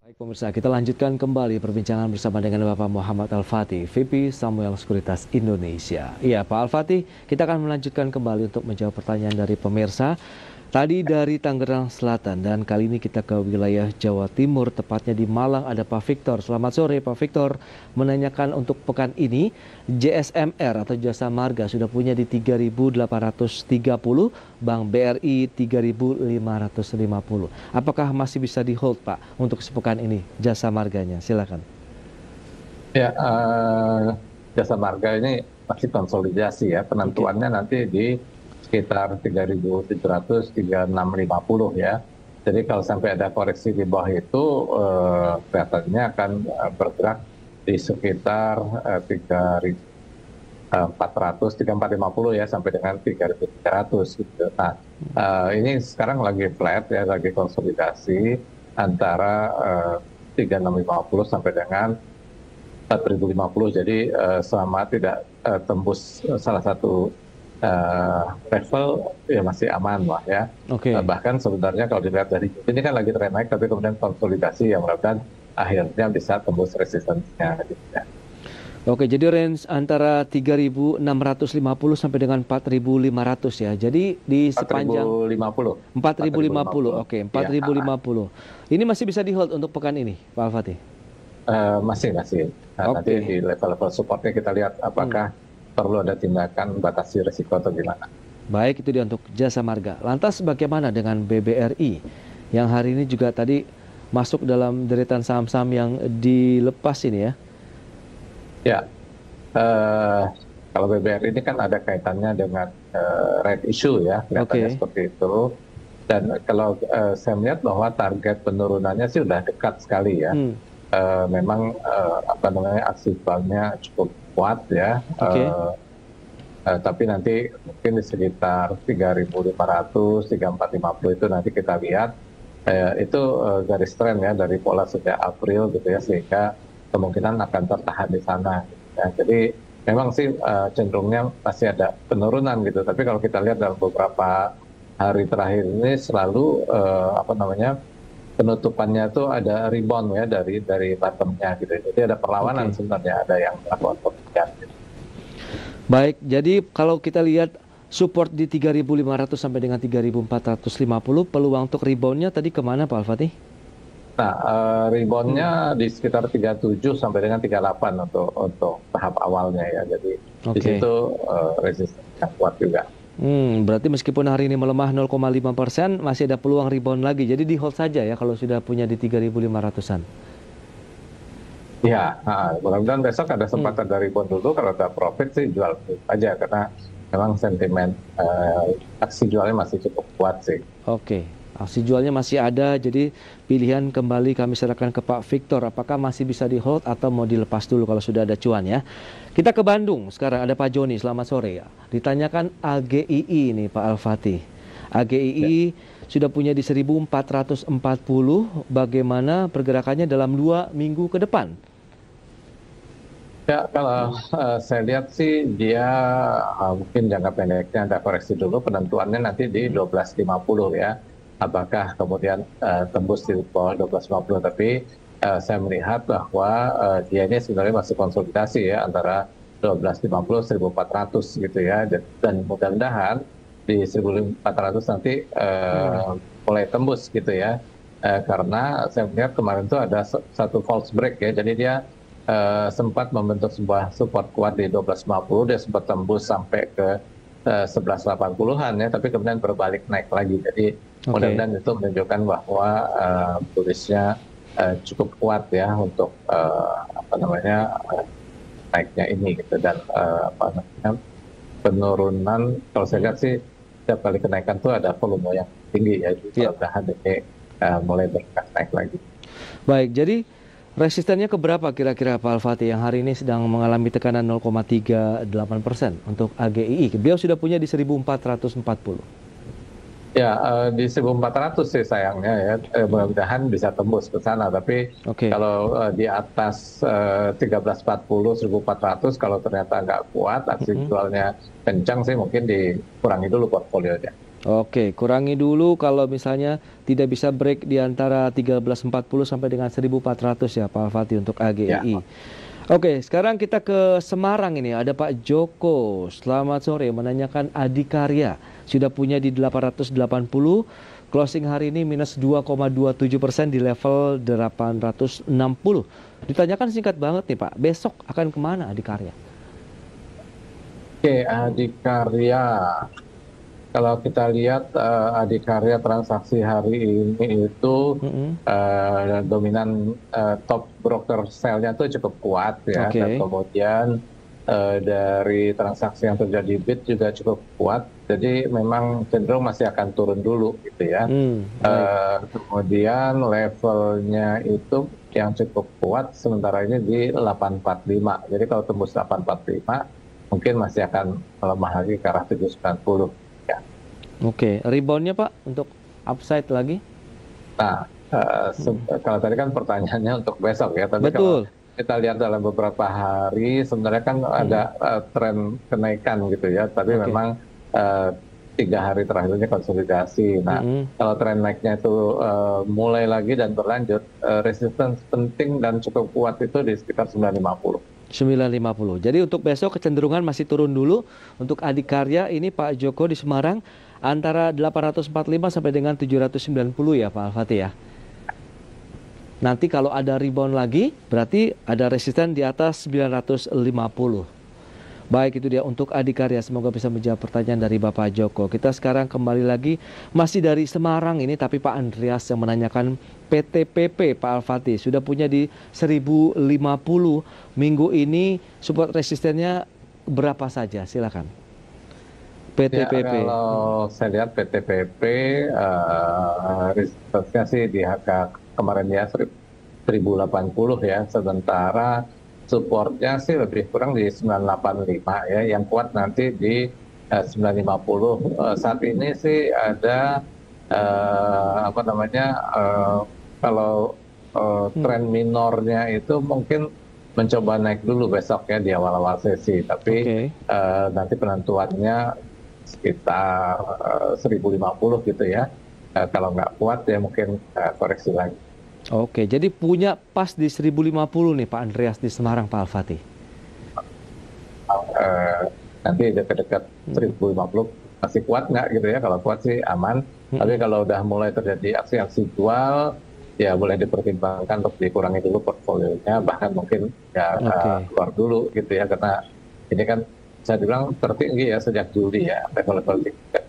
Baik pemirsa, kita lanjutkan kembali perbincangan bersama dengan Bapak Muhammad Al-Fatih, VP Samuel Sekuritas Indonesia. Iya Pak Al-Fatih, kita akan melanjutkan kembali untuk menjawab pertanyaan dari pemirsa. Tadi dari Tangerang Selatan dan kali ini kita ke wilayah Jawa Timur, tepatnya di Malang ada Pak Victor. Selamat sore Pak Victor, menanyakan untuk pekan ini JSMR atau Jasa Marga sudah punya di 3.830, Bank BRI 3.550. Apakah masih bisa di hold Pak untuk sepekan ini Jasa Marganya? Silakan. Ya, jasa marga ini masih konsolidasi ya. Oke. Penentuannya nanti di sekitar 3.700, 3.650 ya. Jadi kalau sampai ada koreksi di bawah itu, kelihatannya akan bergerak di sekitar 3.400, 3.450 ya, sampai dengan 3.300 gitu. Nah, ini sekarang lagi flat ya, lagi konsolidasi antara 3.650 sampai dengan 4.050. Jadi selama tidak tembus salah satu level ya masih aman lah ya. Oke. Bahkan sebenarnya kalau dilihat dari ini kan lagi tren naik tapi kemudian konsolidasi yang mudah-mudahan akhirnya bisa tembus resistensinya gitu ya. Oke, jadi range antara 3.650 sampai dengan 4.500 ya. Jadi di sepanjang 4.050. 4.050. Oke, Ya, 4.050. Ini masih bisa di hold untuk pekan ini, Pak Al-Fatih. masih. Nah, nanti Oke. di level-level supportnya kita lihat Hmm. apakah perlu ada tindakan batasi risiko atau gimana. Baik, itu dia untuk Jasa Marga. Lantas bagaimana dengan BBRI yang hari ini juga tadi masuk dalam deretan saham-saham yang dilepas ini ya? Ya, eh, kalau BBR ini kan ada kaitannya dengan right issue ya, kelihatannya Oke. seperti itu. Dan kalau saya melihat bahwa target penurunannya sih sudah dekat sekali ya. Hmm. Memang apa namanya aksi jualnya cukup kuat ya. Oke. Tapi nanti mungkin di sekitar 3.500, 3.450 itu nanti kita lihat. Itu garis tren ya dari pola sejak April gitu ya, sehingga kemungkinan akan tertahan di sana. Ya, jadi memang sih cenderungnya masih ada penurunan gitu. Tapi kalau kita lihat dalam beberapa hari terakhir ini selalu apa namanya penutupannya tuh ada rebound ya dari bottomnya gitu. Jadi ada perlawanan Oke. sebenarnya, ada yang melakukan pembelian. Gitu. Baik, jadi kalau kita lihat support di 3.500 sampai dengan 3.450, peluang untuk reboundnya tadi kemana Pak Al-Fatih? Nah, Hmm. reboundnya di sekitar 37 sampai dengan 38 untuk tahap awalnya ya. Jadi di Oke. situ resistennya kuat juga. Berarti meskipun hari ini melemah 0,5%, masih ada peluang rebound lagi. Jadi di hold saja ya kalau sudah punya di 3.500-an. Ya, mudah-mudahan besok ada Hmm. kesempatan dari rebound dulu. Kalau ada profit sih jual aja karena memang sentimen aksi jualnya masih cukup kuat sih. Oke. Aksi jualnya masih ada, jadi pilihan kembali kami serahkan ke Pak Victor. Apakah masih bisa di hold atau mau dilepas dulu kalau sudah ada cuan ya? Kita ke Bandung. Sekarang ada Pak Joni. Selamat sore ya. Ditanyakan AGII nih Pak Al-Fatih. Ya. AGII sudah punya di 1.440. Bagaimana pergerakannya dalam 2 minggu ke depan? Ya, kalau saya lihat sih dia mungkin jangka pendeknya ada koreksi dulu, penentuannya nanti di 12.50 ya. Apakah kemudian tembus di bawah 12.50, tapi saya melihat bahwa dia ini sebenarnya masih konsolidasi ya antara 12.50 1.400 gitu ya. Dan mudah-mudahan di 1.400 nanti Hmm. mulai tembus gitu ya. Karena saya melihat kemarin itu ada satu false break ya, jadi dia sempat membentuk sebuah support kuat di 12.50, dia sempat tembus sampai ke 11.80-an ya, tapi kemudian berbalik naik lagi. Jadi Oke. mudah-mudahan itu menunjukkan bahwa bullish-nya cukup kuat ya untuk apa namanya naiknya ini gitu. Dan apa namanya penurunan kalau saya Hmm. lihat sih setiap kali kenaikan tuh ada volume yang tinggi ya, jadi Ya. mudah-mudahan ini mulai bergerak naik lagi. Baik, jadi resistennya ke berapa kira-kira Pak Al-Fatih yang hari ini sedang mengalami tekanan 0,38% untuk AGII? Beliau sudah punya di 1.440. Ya, di 1.400 sih sayangnya ya, mudah-mudahan bisa tembus ke sana. Tapi Oke. kalau di atas 13.40, 1.400, kalau ternyata nggak kuat, aksi Mm-mm. jualnya kencang sih mungkin dikurangi dulu portfolionya. Oke, kurangi dulu kalau misalnya tidak bisa break di antara 1340 sampai dengan 1400 ya Pak Al-Fatih untuk Ya, AGEI. Oke, sekarang kita ke Semarang ini. Ada Pak Joko. Selamat sore, menanyakan Adikarya. Sudah punya di 880, closing hari ini minus 2,27% di level 860. Ditanyakan singkat banget nih Pak, besok akan kemana Adikarya? oke, Adikarya. Kalau kita lihat Adikarya transaksi hari ini itu Mm-mm. dominan top broker sell-nya itu cukup kuat ya, dan Oke. kemudian dari transaksi yang terjadi bid juga cukup kuat, jadi memang cenderung masih akan turun dulu gitu ya. Baik. Kemudian levelnya itu yang cukup kuat sementara ini di 845, jadi kalau tembus 845 mungkin masih akan melemah lagi ke arah 790 ya. Oke, reboundnya Pak untuk upside lagi? Nah, kalau tadi kan pertanyaannya untuk besok ya, tapi kalau Betul. kita lihat dalam beberapa hari, sebenarnya kan ada Mm-mm. tren kenaikan gitu ya, tapi Oke. memang 3 hari terakhir ini konsolidasi. Nah, Mm-mm. kalau tren naiknya itu mulai lagi dan berlanjut, resistance penting dan cukup kuat itu di sekitar 950. 950. Jadi untuk besok kecenderungan masih turun dulu. Untuk Adikarya ini Pak Joko di Semarang antara 845 sampai dengan 790 ya Pak Al-Fatih ya. Nanti kalau ada rebound lagi berarti ada resisten di atas 950. Baik, itu dia untuk Adikarya. Semoga bisa menjawab pertanyaan dari Bapak Joko. Kita sekarang kembali lagi masih dari Semarang ini, tapi Pak Andreas yang menanyakan PTPP Pak Al-Fatih sudah punya di 1050 minggu ini, support resistennya berapa saja? Silakan. Ya, PTPP. kalau saya lihat PTPP, resistance-nya sih di harga kemarin ya 1080 ya, sementara supportnya sih lebih kurang di 985 ya, yang kuat nanti di 950. Saat ini sih ada apa namanya, kalau tren minornya itu mungkin mencoba naik dulu besok ya di awal-awal sesi, tapi Oke. nanti penentuannya sekitar 1050 gitu ya. Kalau nggak kuat ya mungkin koreksi lagi. Oke, jadi punya pas di 1050 nih Pak Andreas di Semarang Pak Al-Fatih. Eh, Nanti dekat-dekat 1050 masih kuat nggak gitu ya? Kalau kuat sih aman. Tapi kalau udah mulai terjadi aksi-aksi jual, ya boleh dipertimbangkan untuk dikurangi dulu portfolionya, bahkan mungkin ya Oke. keluar dulu gitu ya, karena ini kan saya bilang tertinggi ya sejak Juli ya, level-level tinggi.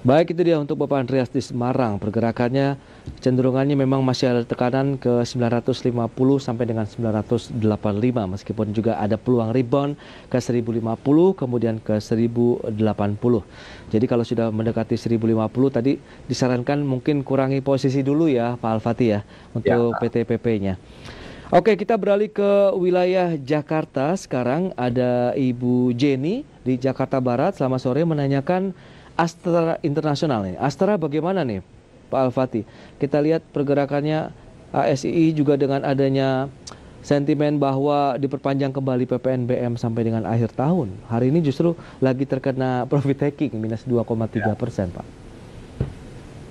Baik, itu dia untuk Bapak Andreas di Semarang. Pergerakannya cenderungannya memang masih ada tekanan ke 950 sampai dengan 985, meskipun juga ada peluang rebound ke 1050 kemudian ke 1080. Jadi kalau sudah mendekati 1050 tadi disarankan mungkin kurangi posisi dulu ya Pak Al-Fatih ya Ya, untuk PTPP-nya. Oke, kita beralih ke wilayah Jakarta. Sekarang ada Ibu Jenny di Jakarta Barat. Selamat sore, menanyakan Astra Internasional nih. Astra bagaimana nih Pak Al-Fatih? Kita lihat pergerakannya ASI juga dengan adanya sentimen bahwa diperpanjang kembali PPNBM sampai dengan akhir tahun. Hari ini justru lagi terkena profit taking minus 2,3%, Pak.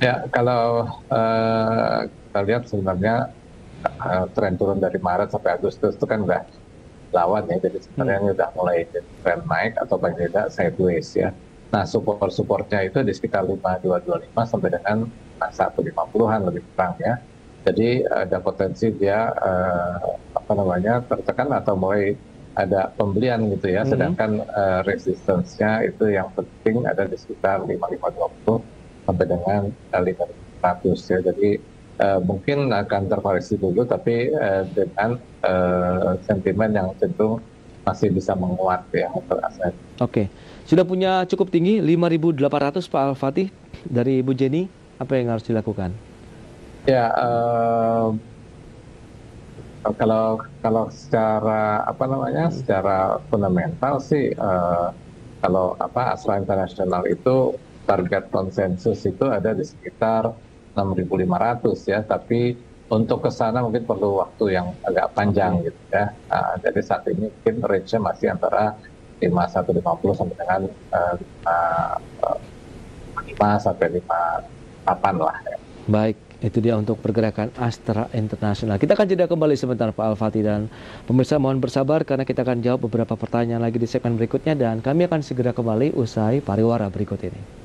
ya kalau kita lihat sebenarnya tren turun dari Maret sampai Agustus itu kan udah lawan ya, jadi sebenarnya ini udah mulai tren naik atau paling tidak sideways ya. Nah, supportnya itu di sekitar 5225 sampai dengan 150-an lebih kurang ya. Jadi ada potensi dia apa namanya tertekan atau mulai ada pembelian gitu ya. Sedangkan resistance-nya itu yang penting ada di sekitar 5520 sampai dengan 500 ya. Jadi mungkin akan terkoreksi dulu, tapi dengan sentimen yang cenderung masih bisa menguat ya untuk aset. Oke. Sudah punya cukup tinggi 5.800 Pak Al-Fatih dari Ibu Jenny. Apa yang harus dilakukan? Ya, kalau secara apa namanya, secara fundamental sih kalau apa Astra Internasional itu target konsensus itu ada di sekitar 6.500 ya, tapi untuk ke sana mungkin perlu waktu yang agak panjang gitu ya. Jadi saat ini mungkin range-nya masih antara 5150 sampai dengan 5 sampai 58 lah ya. Baik, itu dia untuk pergerakan Astra Internasional. Kita akan jeda kembali sebentar Pak Al-Fatih, dan pemirsa mohon bersabar karena kita akan jawab beberapa pertanyaan lagi di segmen berikutnya, dan kami akan segera kembali usai pariwara berikut ini.